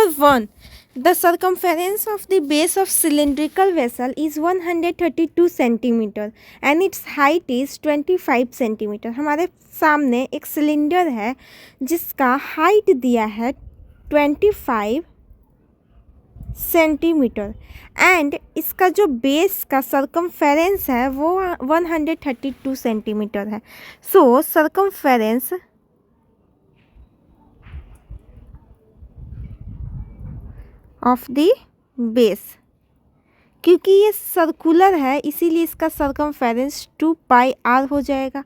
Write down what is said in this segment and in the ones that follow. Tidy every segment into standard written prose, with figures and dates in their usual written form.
1. The circumference of the base of cylindrical vessel is 132 centimeter and its height is 25 centimeter. हमारे सामने एक cylinder है जिसका height दिया है 25 सेंटीमीटर एंड इसका जो बेस का सर्कमफेरेंस है वो 132 सेंटीमीटर है. सो सर्कमफेरेंस ऑफ द बेस, क्योंकि ये सर्कुलर है इसीलिए इसका सर्कमफेरेंस 2 पाई आर हो जाएगा.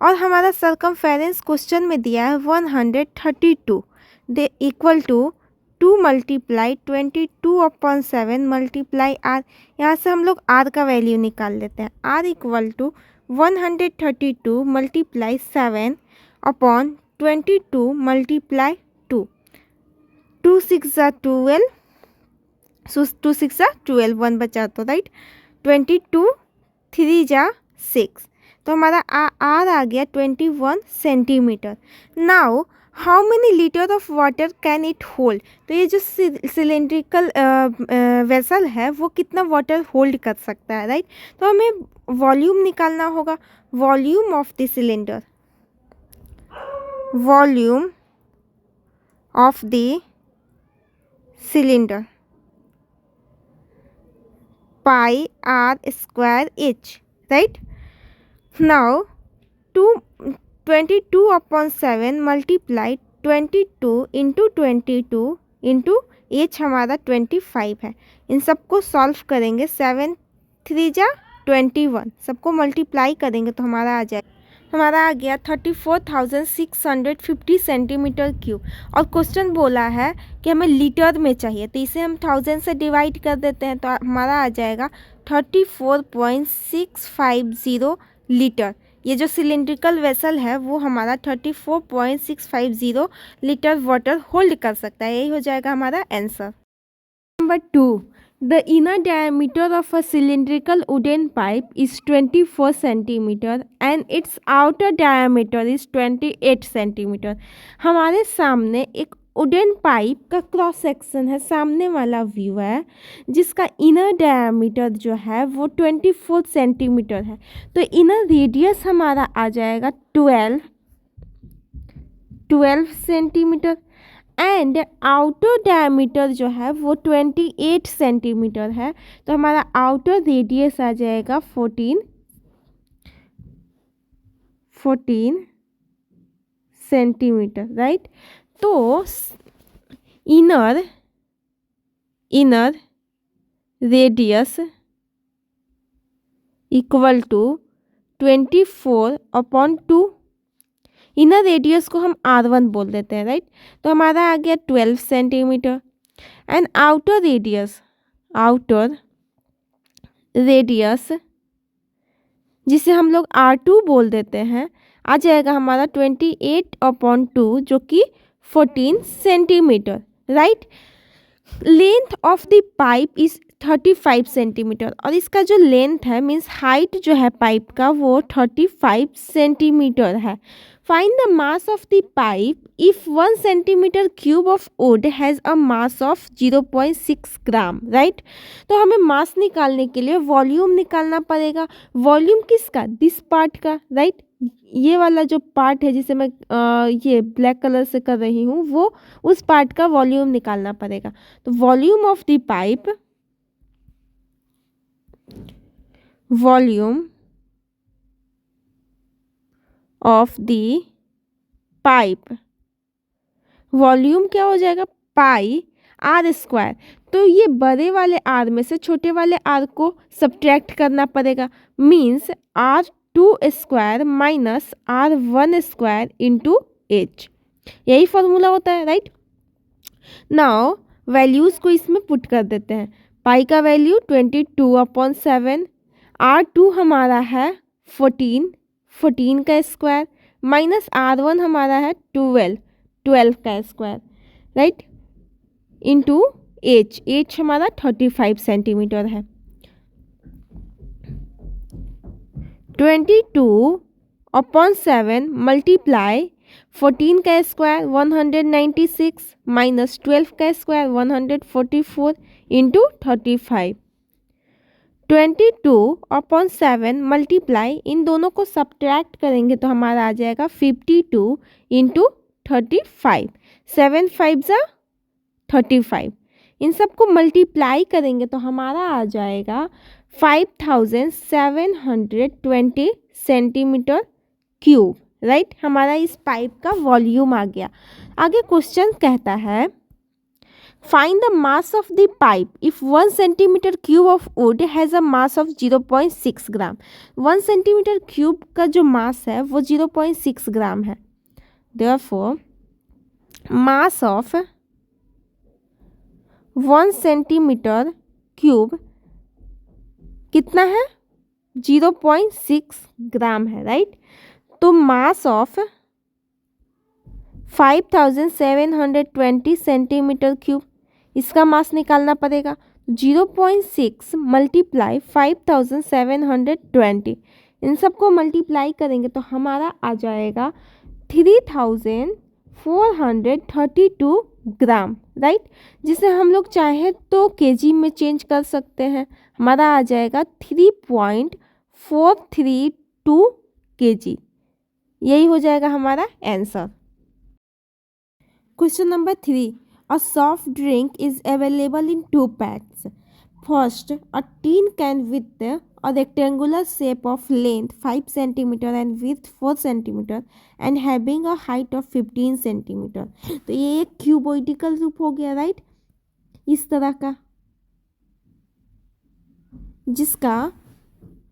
और हमारा सर्कमफेरेंस क्वेश्चन में दिया है 132 दे equal to 2 multiply 22/7 multiply R. यहाँ से हम लोग आर का वैल्यू निकाल लेते हैं. R equal to 132 multiply 7/22 multiply 2. 2 6 12. So 2 6 12, 1 बचा तो राइट. 22 3 6, तो हमारा आर आ गया 21 centimetre. Now how many litre of water can it hold. तो ये जो सिलेंड्रिकल वेसल है वो कितना वाटर होल्ड कर सकता है राइट. तो हमें वॉल्यूम निकालना होगा. Volume of the cylinder, volume of the cylinder pi r square h, right. Now 22/7 multiply 22 into 22 into h हमारा 25 है. इन सबको सॉल्व करेंगे. 7 3 21, सबको मल्टीप्लाई करेंगे तो हमारा आ जाएगा. हमारा आ गया 34,650 सेंटीमीटर क्यूब. और क्वेश्चन बोला है कि हमें लीटर में चाहिए तो इसे हम 1000 से डिवाइड कर देते हैं तो हमारा आ जाएगा 34.650 लीटर. ये जो सिलेंड्रिकल वेसल है वो हमारा 34.650 लीटर वाटर होल्ड कर सकता है. यही हो जाएगा हमारा answer. Number 2. The inner diameter of a cylindrical wooden pipe is 24 centimeter and its outer diameter is 28 centimeter. हमारे सामने एक वुडन पाइप का क्रॉस सेक्शन है, सामने वाला व्यू है जिसका इनर डायमीटर जो है वो 24 सेंटीमीटर है. तो इनर रेडियस हमारा आ जाएगा 12 सेंटीमीटर एंड आउटर डायमीटर जो है वो 28 सेंटीमीटर है. तो हमारा आउटर रेडियस आ जाएगा 14 सेंटीमीटर राइट. तो inner radius equal to 24/2. Inner radius को हम R1 बोल देते हैं राइट. तो हमारा आ गया 12 सेंटीमीटर एंड आउटर रेडियस जिसे हम लोग R2 बोल देते हैं आ जाएगा हमारा 28/2 जो कि 14 centimetre right. Length of the pipe is 35 centimetre और इसका जो लेंथ है मीन्स हाइट जो है पाइप का वो 35 सेंटीमीटर है. Find the mass of the pipe if 1 centimeter cube of wood has a mass of 0.6 gram right. तो हमें मास निकालने के लिए वॉल्यूम निकालना पड़ेगा. वॉल्यूम किसका? दिस पार्ट का राइट. ये वाला जो पार्ट है जिसे मैं ये ब्लैक कलर से कर रही हूँ वो उस पार्ट का वॉल्यूम निकालना पड़ेगा. तो volume of the pipe, volume of the pipe, volume क्या हो जाएगा? पाई आर स्क्वायर. तो ये बड़े वाले आर में से छोटे वाले आर को सब्ट्रैक्ट करना पड़ेगा. Means R2 square minus R1 square into H. यही फॉर्मूला होता है राइट. नाउ वैल्यूज़ को इसमें पुट कर देते हैं. पाई का वैल्यू 22/7, R2 हमारा है 14 का स्क्वायर माइनस R1 हमारा है 12 का स्क्वायर राइट इंटू एच हमारा 35 सेंटीमीटर है. 22/7 मल्टीप्लाई 14 का स्क्वायर 196 माइनस 12 का स्क्वायर 144 इंटू 35। 22/7 मल्टीप्लाई, इन दोनों को सब्ट्रैक्ट करेंगे तो हमारा आ जाएगा 52 इंटू 35। 7 5 ज़ा 35। इन सबको मल्टीप्लाई करेंगे तो हमारा आ जाएगा 5720 सेंटीमीटर क्यूब, राइट। हमारा इस पाइप का वॉल्यूम आ गया। आगे क्वेश्चन कहता है find the mass of the pipe if 1 centimetre cube of would has a mass of 0.6 gram. 1 centimetre cube का जो मास है वो 0.6 ग्राम है। Therefore mass of 1 centimetre cube कितना है? 0.6 ग्राम है, राइट। तो मास ऑफ 5720 सेंटीमीटर क्यूब, इसका मास निकालना पड़ेगा। 0.6 मल्टीप्लाई 5720, इन सबको मल्टीप्लाई करेंगे तो हमारा आ जाएगा 3432 ग्राम, राइट। जिसे हम लोग चाहे तो केजी में चेंज कर सकते हैं। हमारा आ जाएगा 3.432 केजी। यही हो जाएगा हमारा answer. Question number 3, a soft drink is available in 2 PACS. First, a tin can with a rectangular shape of length 5 cm and width 4 cm and having a height of 15 cm। तो ये एक क्यूबोइडिकल रूप हो गया, राइट। इस तरह का जिसका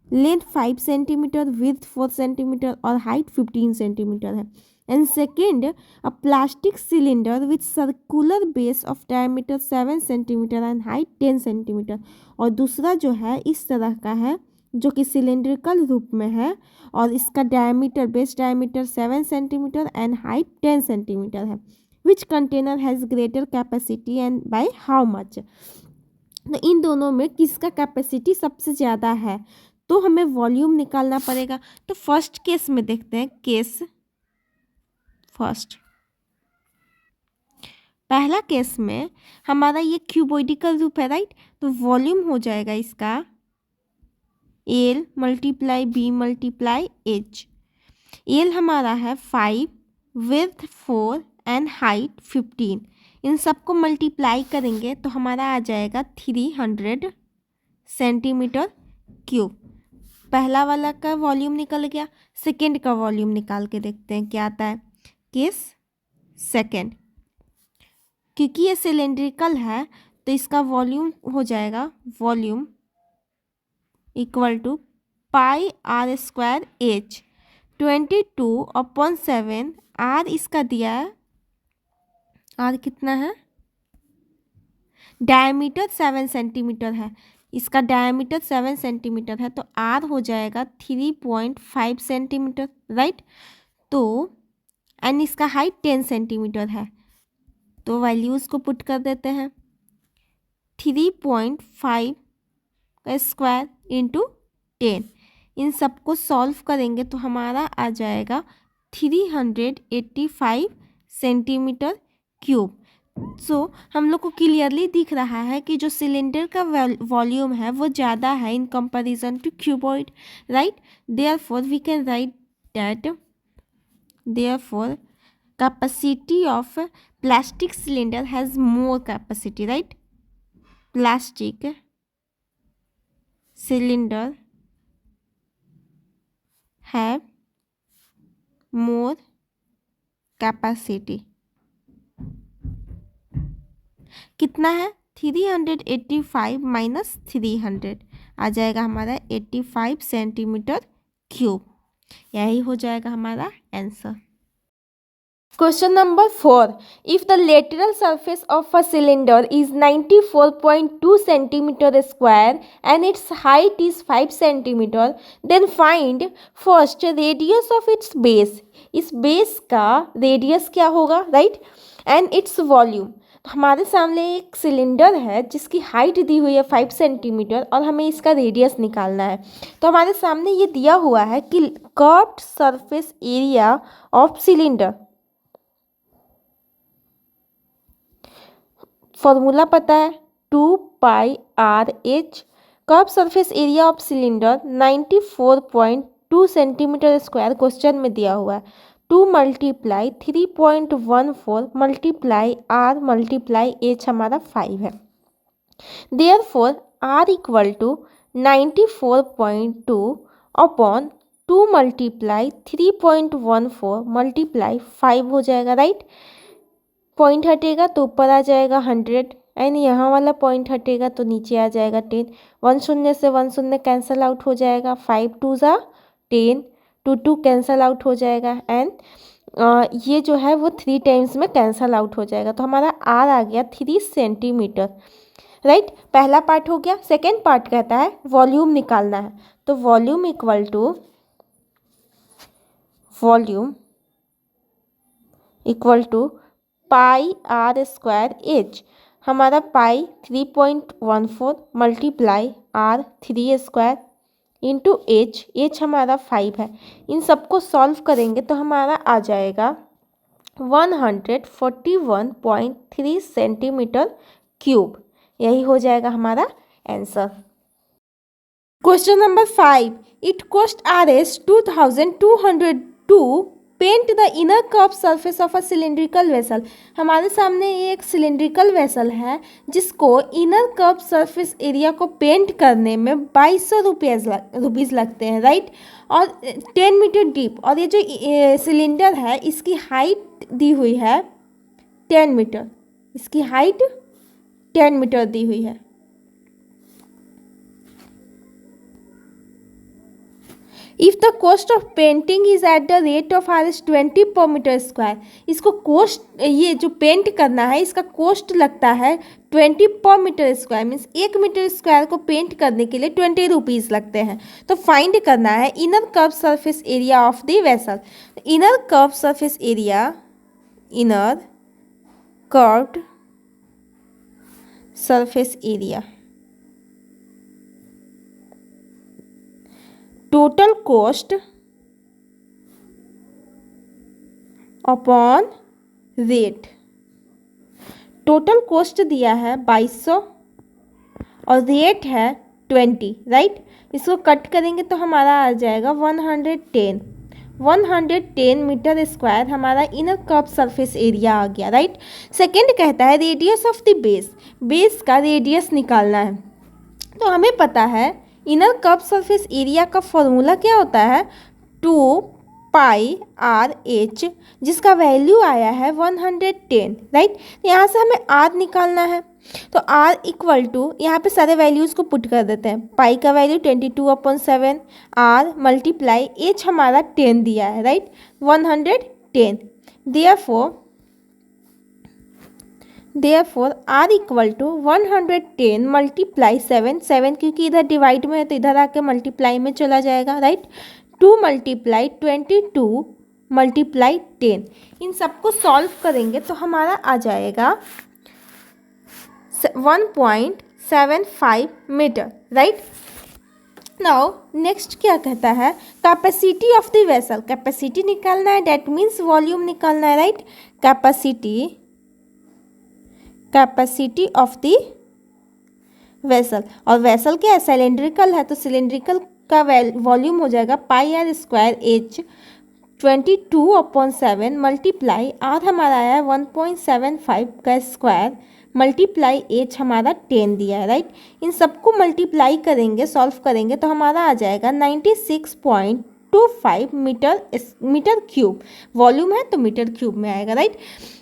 लेंथ 5 सेंटीमीटर, विड्थ 4 सेंटीमीटर और हाइट 15 सेंटीमीटर है। And second, a plastic cylinder with circular base of diameter 7 centimetre and height 10 centimetre. और दूसरा जो है इस तरह का है जो कि सिलेंड्रिकल रूप में है और इसका diameter, base diameter 7 centimetre and height 10 centimetre है। Which container has greater capacity and by how much. तो इन दोनों में किसका कैपेसिटी सबसे ज़्यादा है, तो हमें वॉल्यूम निकालना पड़ेगा। तो फर्स्ट केस में देखते हैं। केस फर्स्ट, पहला केस में हमारा ये क्यूबोइडिकल रूप है, राइट। तो वॉल्यूम हो जाएगा इसका L multiply B multiply H. L हमारा है 5, विड्थ 4 एंड हाइट 15। इन सबको मल्टीप्लाई करेंगे तो हमारा आ जाएगा 300 सेंटीमीटर क्यूब। पहला वाला का वॉल्यूम निकल गया। सेकेंड का वॉल्यूम निकाल के देखते हैं क्या आता है। केस सेकेंड, क्योंकि ये सिलेंड्रिकल है तो इसका वॉल्यूम हो जाएगा volume equal to pi R square H. 22/7 R इसका दिया है। आर कितना है? डायमीटर 7 सेंटीमीटर है। इसका डायमीटर 7 सेंटीमीटर है तो आर हो जाएगा 3.5 सेंटीमीटर, राइट। तो एंड इसका हाइट 10 सेंटीमीटर है तो वैल्यूज़ को पुट कर देते हैं। 3.5 का स्क्वायर इंटू 10, इन सबको सॉल्व करेंगे तो हमारा आ जाएगा 385 सेंटीमीटर क्यूब। सो हम लोग को क्लियरली दिख रहा है कि जो सिलेंडर का वॉल्यूम है वो ज़्यादा है in comparison to cuboid, right. Therefore we can write that therefore capacity of plastic cylinder has more capacity, right. Plastic cylinder have more capacity. कितना है? 385 माइनस 300 आ जाएगा हमारा 85 सेंटीमीटर क्यूब। यही हो जाएगा हमारा answer. Question number 4, if the lateral surface of a cylinder is 94.2 centimeter square and its height is 5 centimeter, then find first radius of its base। इस base का रेडियस क्या होगा, राइट, एंड इट्स वॉल्यूम। तो हमारे सामने एक cylinder है जिसकी हाइट दी हुई है 5 सेंटीमीटर और हमें इसका रेडियस निकालना है। तो हमारे सामने ये दिया हुआ है कि curved surface area of cylinder, formula पता है 2πr/h। Curve surface area of cylinder 94.2 centimetre square question में दिया हुआ है। 2 × 3.14 मल्टीप्लाई r मल्टीप्लाई h हमारा 5 है। Therefore r equal to 94.2 upon 2 × 3.14 multiply 5 हो जाएगा, राइट। पॉइंट हटेगा तो ऊपर आ जाएगा 100 एंड यहाँ वाला पॉइंट हटेगा तो नीचे आ जाएगा 10। 1 शून्य से 1 शून्य कैंसिल आउट हो जाएगा। 5 2 ज़ा 10, 2 2 कैंसिल आउट हो जाएगा एंड ये जो है वो 3 टाइम्स में कैंसिल आउट हो जाएगा। तो हमारा आर आ गया 3 सेंटीमीटर, राइट। पहला पार्ट हो गया। सेकेंड पार्ट कहता है वॉल्यूम निकालना है। तो वॉल्यूम इक्वल टू πr²h। हमारा pi 3.14 multiply r 3² into h हमारा 5 है। इन सबको सॉल्व करेंगे तो हमारा आ जाएगा 141.3 सेंटीमीटर क्यूब। यही हो जाएगा हमारा answer. Question number 5, it cost Rs 2202 paint the inner curve surface of a cylindrical vessel. हमारे सामने एक सिलेंड्रिकल वेसल है जिसको इनर कर्व सरफेस एरिया को पेंट करने में 2200 रुपीज़ लगते हैं, राइट। और 10 मीटर डीप, और ये जो सिलेंडर है इसकी हाइट दी हुई है 10 मीटर। इसकी हाइट 10 मीटर दी हुई है। If the cost of painting is at the rate of Rs 20 पर मीटर स्क्वायर। इसको कॉस्ट, ये जो पेंट करना है इसका कॉस्ट लगता है 20 पर metre square, means 1 metre square को पेंट करने के लिए 20 रुपीज़ लगते हैं। तो फाइंड करना है inner curve surface area of the vessel. Inner curve surface area, inner curved surface area, total cost upon rate. Total cost दिया है 2200 और रेट है 20, राइट। इसको कट करेंगे तो हमारा आ जाएगा 110 मीटर स्क्वायर हमारा इनर कर्व सरफेस एरिया आ गया, राइट। सेकेंड कहता है रेडियस ऑफ द बेस का रेडियस निकालना है। तो हमें पता है इनर कर्व सरफेस एरिया का फॉर्मूला क्या होता है 2πr/h, जिसका वैल्यू आया है 110, राइट। यहाँ से हमें r निकालना है। तो r इक्वल टू, यहाँ पे सारे वैल्यूज़ को पुट कर देते हैं। पाई का वैल्यू 22/7, r मल्टीप्लाई h हमारा 10 दिया है, right, 110। Therefore r equal to 110 multiply 7 क्योंकि इधर डिवाइड में है तो इधर आके मल्टीप्लाई में चला जाएगा, राइट। 2 × 22 मल्टीप्लाई 10। इन सबको सॉल्व करेंगे तो हमारा आ जाएगा 1.75 मीटर, राइट। नाउ नेक्स्ट क्या कहता है capacity of the vessel. Capacity निकालना है, डेट मीन्स वॉल्यूम निकालना है, right. Capacity of the vessel, और वेसल क्या है सिलेंड्रिकल है तो सिलेंड्रिकल का वॉल्यूम हो जाएगा πr² 22/7 मल्टीप्लाई r हमारा आया है 1.75 का स्क्वायर मल्टीप्लाई h हमारा 10 दिया है, राइट। इन सबको मल्टीप्लाई करेंगे, सॉल्व करेंगे तो हमारा आ जाएगा 96.25 मीटर क्यूब। वॉल्यूम है तो मीटर क्यूब में आएगा, राइट।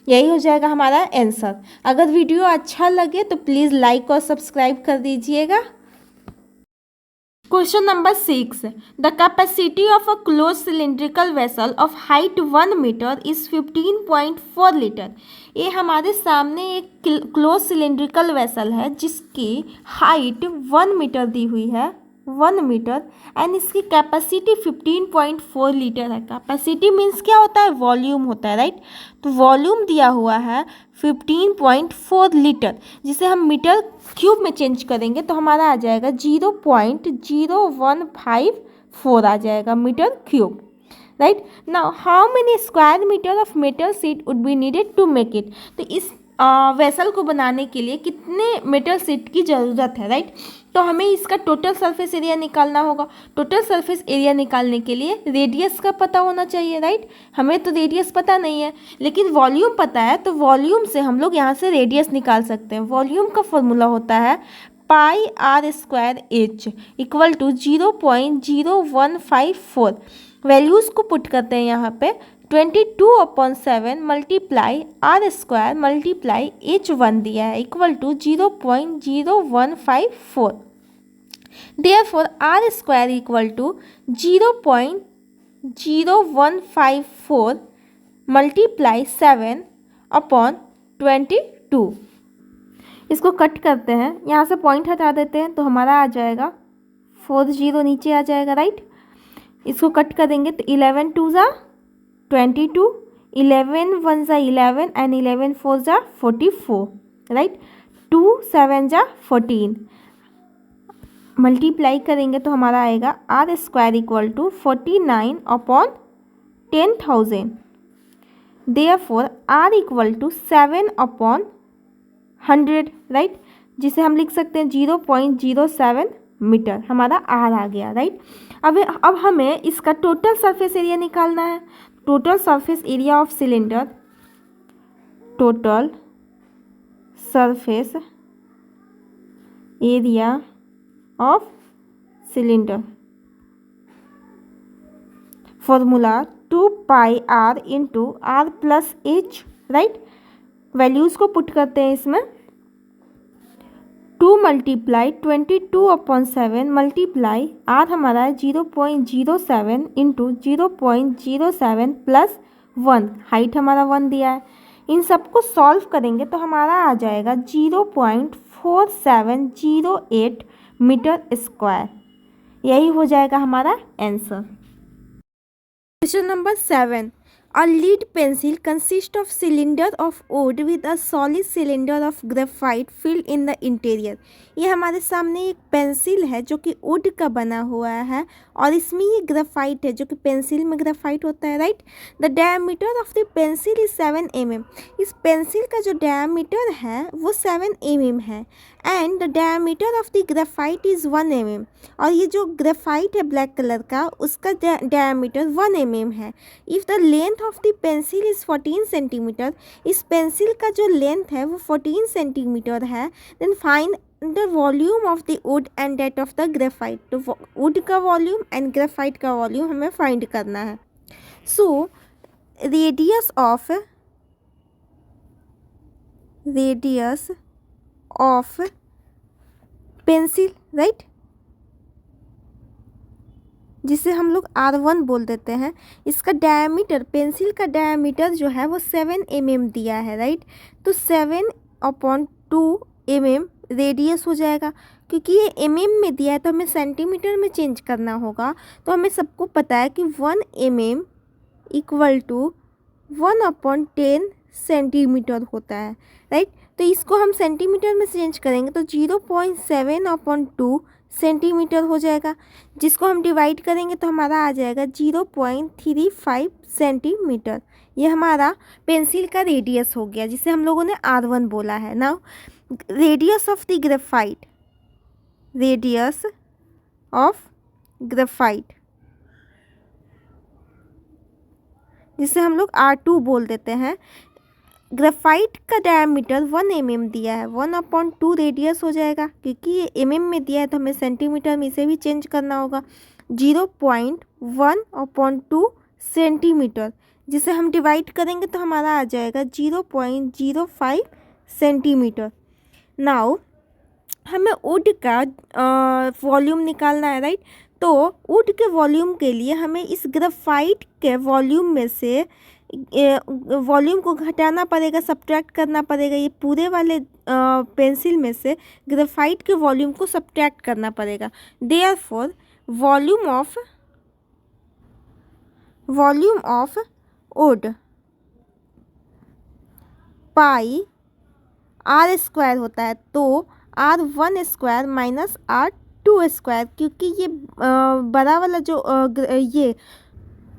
यही हो जाएगा हमारा आंसर। अगर वीडियो अच्छा लगे तो प्लीज़ लाइक और सब्सक्राइब कर दीजिएगा। Question number 6, the capacity of a close cylindrical vessel of height 1 metre is 15.4 litre. ये हमारे सामने एक क्लोज सिलेंड्रिकल वेसल है जिसकी हाइट 1 मीटर दी हुई है, 1 मीटर, एंड इसकी कैपेसिटी 15.4 लीटर है। कैपेसिटी मीन्स क्या होता है वॉल्यूम होता है, राइट। तो वॉल्यूम दिया हुआ है 15.4 लीटर, जिसे हम मीटर क्यूब में चेंज करेंगे तो हमारा आ जाएगा 0.0154 आ जाएगा metre cube, right. Now how many square metre of metal sheet would be needed to make it. तो इस वेसल को बनाने के लिए कितने मेटल शीट की ज़रूरत है, राइट। तो हमें इसका टोटल सरफेस एरिया निकालना होगा। टोटल सरफेस एरिया निकालने के लिए रेडियस का पता होना चाहिए, राइट। हमें तो रेडियस पता नहीं है लेकिन वॉल्यूम पता है, तो वॉल्यूम से हम लोग यहाँ से रेडियस निकाल सकते हैं। वॉल्यूम का फॉर्मूला होता है pi R square H equal to 0.0154। Values को पुट करते हैं यहाँ पे 22/7 multiply R square multiply H one दिया है equal to 0.0154। Therefore R square equal to 0.0154 multiply 7/22। इसको कट करते हैं, यहाँ से पॉइंट हटा देते हैं तो हमारा आ जाएगा 40 नीचे आ जाएगा, राइट। इसको कट कर देंगे तो 11 2 ज़ा 22, 11 1 ज़ा 11 एंड 11 4 ज़ा 44, राइट। 2 7 ज़ा 14 मल्टीप्लाई करेंगे तो हमारा आएगा R square equal to 49/10,000। Therefore R equal to 7/100, right, जिसे हम लिख सकते हैं 0.07 मीटर। हमारा आर आ गया, राइट। अब हमें इसका टोटल सरफेस एरिया निकालना है। Total surface area of cylinder, total surface area of cylinder, formula 2 pi R into R plus H, right. Values को पुट करते हैं इसमें 2 मल्टीप्लाई 22/7 मल्टीप्लाई आर हमारा है 0.07 इंटू 0.07 प्लस 1, हाइट हमारा 1 दिया है। इन सबको सॉल्व करेंगे तो हमारा आ जाएगा 0.4708 मीटर स्क्वायर। यही हो जाएगा हमारा answer. Question number 7, a lead pencil consists of cylinder of wood with a solid cylinder of graphite filled in the interior। ये हमारे सामने एक पेंसिल है जो कि वुड का बना हुआ है और इसमें ये ग्रेफाइट है जो कि पेंसिल में ग्रेफाइट होता है, right. The diameter of the pencil is 7 mm। इस पेंसिल का जो डायमीटर है वो 7 mm है and the diameter of the graphite is 1 mm। और ये जो ग्रेफाइट है ब्लैक कलर का उसका डायमीटर 1 mm है। If the length of the pencil is 14 centimetre, इस पेंसिल का जो लेंथ है वो 14 सेंटीमीटर है, then find the volume of the wood and that of the graphite. तो वुड का वॉल्यूम एंड ग्रेफाइट का वॉल्यूम हमें फाइंड करना है। So radius of pencil, right, जिसे हम लोग R1 बोल देते हैं, इसका डायमीटर, पेंसिल का डायमीटर जो है वो 7 mm दिया है, राइट। तो 7/2 mm रेडियस हो जाएगा। क्योंकि ये mm में दिया है तो हमें सेंटीमीटर में चेंज करना होगा। तो हमें सबको पता है कि 1 mm इक्वल टू 1/10 सेंटीमीटर होता है, राइट। तो इसको हम सेंटीमीटर में चेंज करेंगे तो 0.7/2 सेंटीमीटर हो जाएगा, जिसको हम डिवाइड करेंगे तो हमारा आ जाएगा 0.35 सेंटीमीटर। ये हमारा पेंसिल का रेडियस हो गया जिसे हम लोगों ने R1 बोला है। Now radius of the graphite, radius of graphite जिसे हम लोग R2 बोल देते हैं। ग्रेफाइट का डायमीटर 1 mm दिया है, 1/2 रेडियस हो जाएगा। क्योंकि ये mm में दिया है तो हमें सेंटीमीटर में इसे भी चेंज करना होगा। 0.1/2 सेंटीमीटर, जिसे हम डिवाइड करेंगे तो हमारा आ जाएगा 0.05 सेंटीमीटर। नाउ हमें वुड का वॉल्यूम निकालना है, राइट। तो वुड के वॉल्यूम के लिए हमें इस ग्रेफाइट के वॉल्यूम में से वॉल्यूम को घटाना पड़ेगा, सब्ट्रैक्ट करना पड़ेगा। ये पूरे वाले पेंसिल में से ग्रेफाइट के वॉल्यूम को सब्ट्रैक्ट करना पड़ेगा। Therefore volume of would pi R square होता है, तो R1 square minus R2 square. क्योंकि ये बड़ा वाला जो ये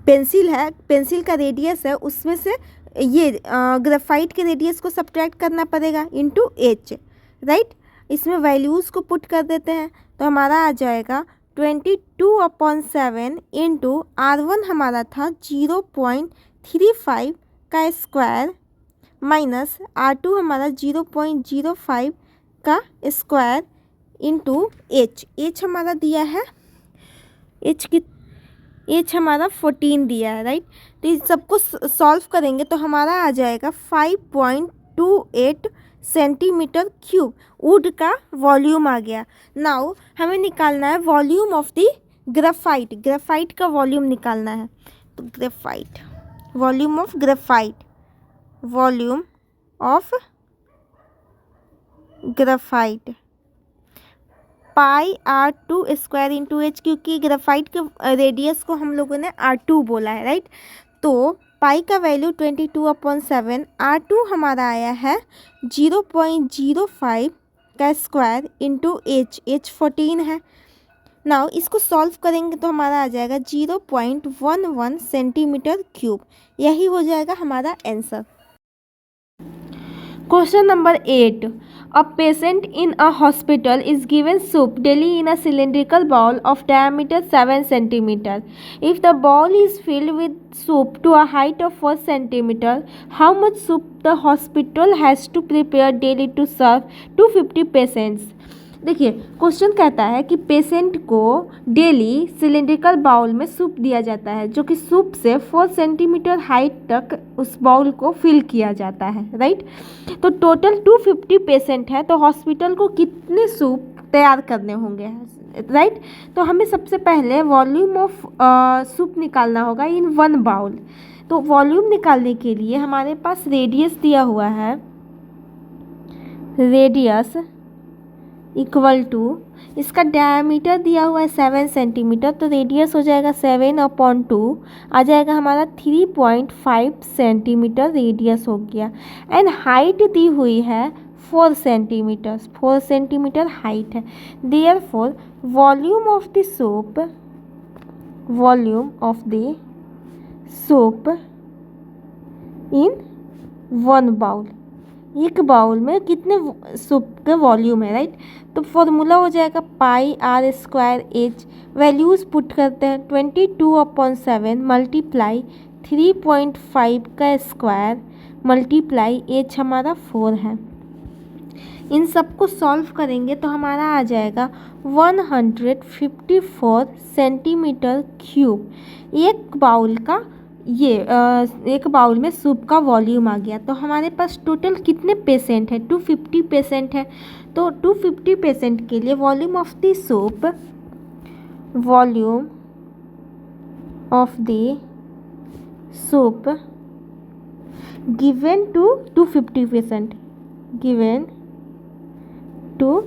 पेंसिल है, पेंसिल का रेडियस है, उसमें से ये ग्रेफाइट के रेडियस को सब्ट्रैक्ट करना पड़ेगा इनटू एच, राइट। इसमें वैल्यूज़ को पुट कर देते हैं तो हमारा आ जाएगा 22/7 इंटू R1 हमारा था 0.35 का स्क्वायर माइनस R2 हमारा 0.05 का स्क्वायर इंटू एच हमारा दिया है, एच हमारा 14 दिया है, राइट। तो इस सबको सॉल्व करेंगे तो हमारा आ जाएगा 5.28 सेंटीमीटर क्यूब वुड का वॉल्यूम आ गया। नाउ हमें निकालना है वॉल्यूम ऑफ द ग्रेफाइट का वॉल्यूम निकालना है। तो volume of graphite pi R2 square into H, क्योंकि ग्रेफाइट के रेडियस को हम लोगों ने R2 बोला है, राइट। तो पाई का वैल्यू 22/7, R2 हमारा आया है 0.05 का स्क्वायर इंटू एच 14 है। नाउ इसको सॉल्व करेंगे तो हमारा आ जाएगा 0.11 सेंटीमीटर क्यूब। यही हो जाएगा हमारा answer. Question number 8. A patient in a hospital is given soup daily in a cylindrical bowl of diameter 7 cm. If the bowl is filled with soup to a height of 4 cm, how much soup the hospital has to prepare daily to serve 250 patients? देखिए question कहता है कि patient को daily cylindrical bowl में soup दिया जाता है, जो कि सूप से 4 सेंटीमीटर हाइट तक उस बाउल को फिल किया जाता है, राइट। तो टोटल 250 पेशेंट है, तो हॉस्पिटल को कितने सूप तैयार करने होंगे, राइट। तो हमें सबसे पहले वॉल्यूम ऑफ सूप निकालना होगा इन 1 बाउल। तो वॉल्यूम निकालने के लिए हमारे पास रेडियस दिया हुआ है, रेडियस इक्वल टू इसका डायमीटर दिया हुआ है 7 सेंटीमीटर, तो रेडियस हो जाएगा 7/2 आ जाएगा हमारा 3.5 सेंटीमीटर रेडियस हो गया। एंड हाइट दी हुई है 4 सेंटीमीटर, 4 सेंटीमीटर हाइट है। Therefore volume of the soup in 1 bowl, एक बाउल में कितने सूप का वॉल्यूम है, राइट। तो फॉर्मूला हो जाएगा पाई R square H, values put करते हैं 22/7 मल्टीप्लाई 3.5 का स्क्वायर मल्टीप्लाई एच हमारा 4 है। इन सबको सॉल्व करेंगे तो हमारा आ जाएगा 154 सेंटीमीटर क्यूब। एक बाउल में सूप का वॉल्यूम आ गया। तो हमारे पास टोटल कितने पेशेंट है, 250 पेशेंट है। तो 250 पेशेंट के लिए volume of the soup given to 250 patient, given to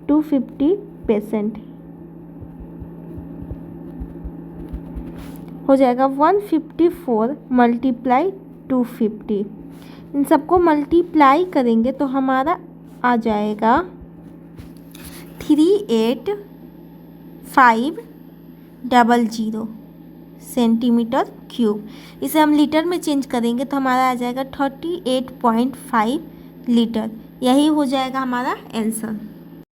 250 patient हो जाएगा 154 मल्टीप्लाई 250। इन सबको मल्टीप्लाई करेंगे तो हमारा आ जाएगा 38500 सेंटीमीटर क्यूब। इसे हम लीटर में चेंज करेंगे तो हमारा आ जाएगा 38.5 लीटर। यही हो जाएगा हमारा आंसर।